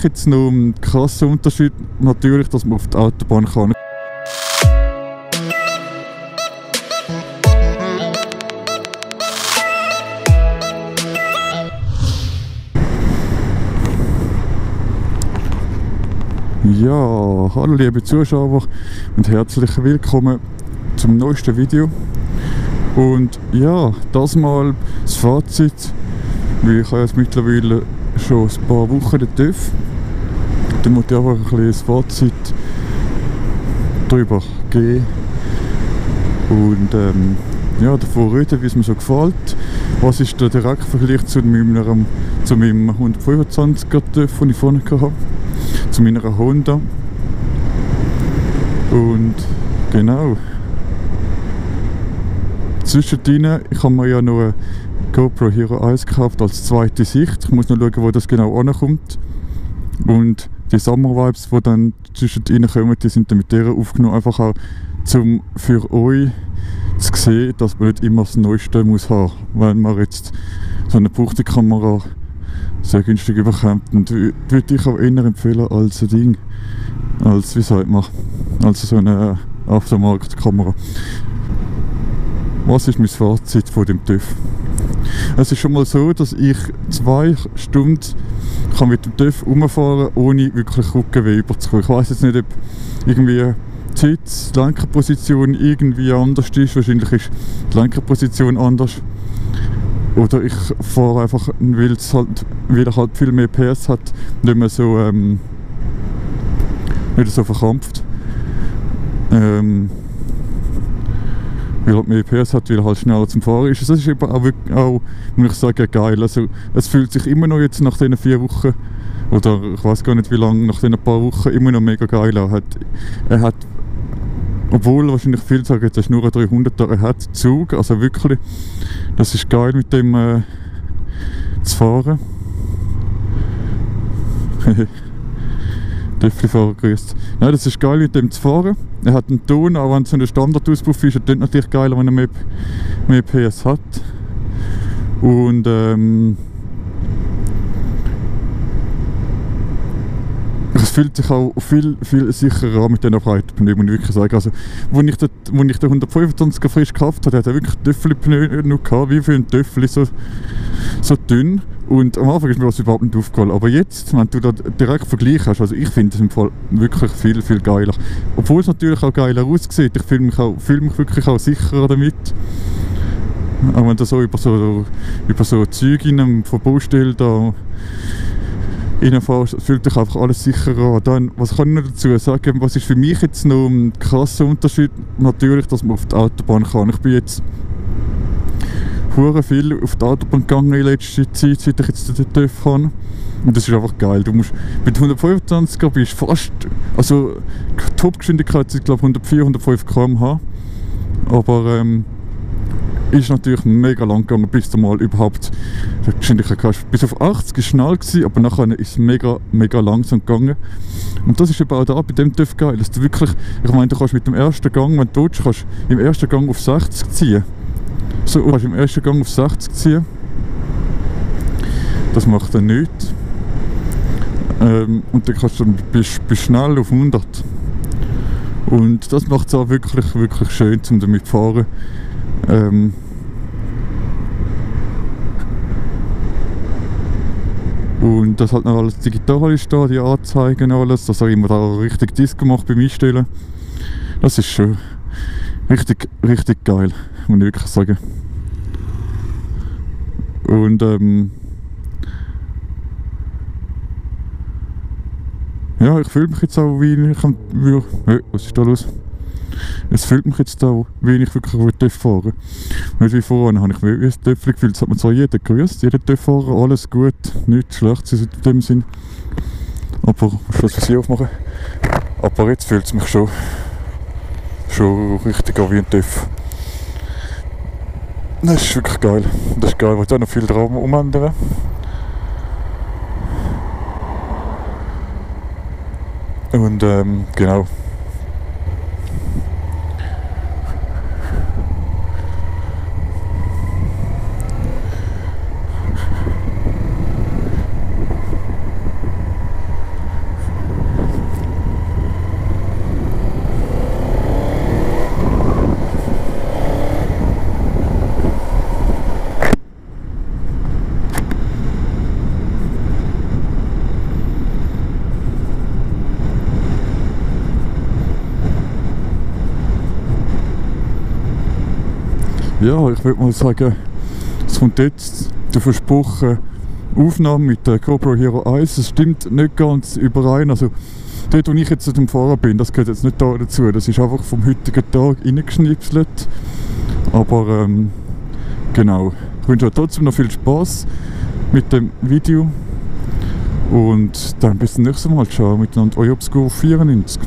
mich jetzt noch ein krasser Unterschied natürlich, dass man auf die Autobahn kann. Ja, hallo liebe Zuschauer und herzlich willkommen zum neuesten Video. Und ja, das mal das Fazit, weil ich habe jetzt mittlerweile schon ein paar Wochen den TÜV. Dann muss ich einfach ein bisschen das Fazit darüber geben und ja, davon reden, wie es mir so gefällt. Was ist der direkte Vergleich zu meinem 125er TÜV, den ich vorne hatte, zu meiner Honda. Und genau. Zwischendrin, ich habe mir ja noch eine GoPro Hero 1 gekauft als zweite Sicht. Ich muss noch schauen, wo das genau ankommt. Und die Summer Vibes, die dann zwischendrin kommen, die sind dann mit der aufgenommen. Einfach auch für euch zu sehen, dass man nicht immer das Neueste muss haben. Wenn man jetzt so eine gebrauchte Kamera sehr günstig überkommt. Und würde ich auch eher empfehlen als ein Ding. Als, wie sagt man, als so eine Aftermarket-Kamera. Was ist mein Fazit von dem TÜV? Es ist schon mal so, dass ich 2 Stunden kann mit dem TÜV rumfahren kann, ohne wirklich Rückenweh überzukommen. Ich weiss jetzt nicht, ob irgendwie die Lenkerposition irgendwie anders ist. Wahrscheinlich ist die Lenkerposition anders. Oder ich fahre einfach, weil er halt viel mehr PS hat, nicht mehr so, nicht so verkrampft. Weil er mehr PS hat, weil er halt schneller zum Fahren ist. Das ist eben auch, wirklich, auch, muss ich sagen, geil. Also, es fühlt sich immer noch jetzt nach diesen 4 Wochen, oder ich weiß gar nicht wie lange, nach diesen paar Wochen immer noch mega geil an. Er hat, obwohl wahrscheinlich viele sagen, das ist nur ein 300er, er hat Zug, also wirklich, das ist geil mit dem zu fahren. Töffli-Fahrer grüßt. Nein, das ist geil mit dem zu fahren. Er hat einen Ton, auch wenn es so ein Standardauspuff ist, er klingt natürlich geiler, wenn er mehr PS hat. Und es fühlt sich auch viel sicherer an mit diesen breiten Pneu, muss ich wirklich sagen. Also, als ich den 125er frisch gekauft habe, hat er wirklich Töffli-Pneu noch gehabt, wie für ein Töffli, so dünn. Und am Anfang ist mir das überhaupt nicht aufgefallen. Aber jetzt, wenn du da direkt Vergleich hast, also ich finde es im Fall wirklich viel geiler. Obwohl es natürlich auch geiler aussieht. Ich fühle mich wirklich auch sicherer damit. Auch wenn du so über so Züge von Baustellen da reinfährst, fühlt dich einfach alles sicherer an. Dann, was kann ich noch dazu sagen? Was ist für mich jetzt noch ein krasser Unterschied? Natürlich, dass man auf die Autobahn kann. Ich bin jetzt viel auf die Autobahn gegangen in letzter Zeit, seit ich jetzt den TÜV habe. Und das ist einfach geil. Du musst mit 125er bist fast, also die Topgeschwindigkeit sind glaube ich 104, 105 km/h. Aber ist natürlich mega lang gegangen, bis du mal überhaupt die Geschwindigkeit hast. Bis auf 80 war schnell gewesen, aber nachher ist es mega langsam gegangen. Und das ist eben auch da bei dem TÜV geil, dass du wirklich, ich meine, du kannst mit dem ersten Gang, wenn du willst, kannst im ersten Gang auf 60 ziehen. So, du kannst im ersten Gang auf 60 ziehen. Das macht er nicht. Und dann bist du schnell auf 100. Und das macht es auch wirklich schön, um damit zu fahren. Und das halt noch alles digital ist da, die Anzeigen alles. Das habe ich immer da richtig Disc gemacht beim Einstellen. Das ist schon richtig geil, muss ich wirklich sagen. Und ja, ich fühle mich jetzt auch, wie ich was ist da los? Es fühlt mich jetzt auch, wie ich wirklich TÜV fahren. Nicht wie vorhin, habe ich mich wie ein Töffli gefühlt. Das hat mir zwar jeder grüßt, jeder TÜV-Fahrer, alles gut, nichts Schlechtes in dem Sinn. Aber ich muss das Visier aufmachen. Aber jetzt fühlt es mich schon richtig an wie ein TÜV. Das ist wirklich geil. Das ist geil, weil ich auch noch viel dran umändern. Und genau. ja, ich würde mal sagen, es kommt jetzt der versprochene Aufnahme mit der GoPro Hero 1. Es stimmt nicht ganz überein. Also dort, wo ich jetzt zu dem Fahrer bin, das gehört jetzt nicht da dazu. Das ist einfach vom heutigen Tag reingeschnipselt. Aber genau. Ich wünsche euch trotzdem noch viel Spaß mit dem Video. Und dann bis zum nächsten Mal. Ciao miteinander, euer Obscure 94.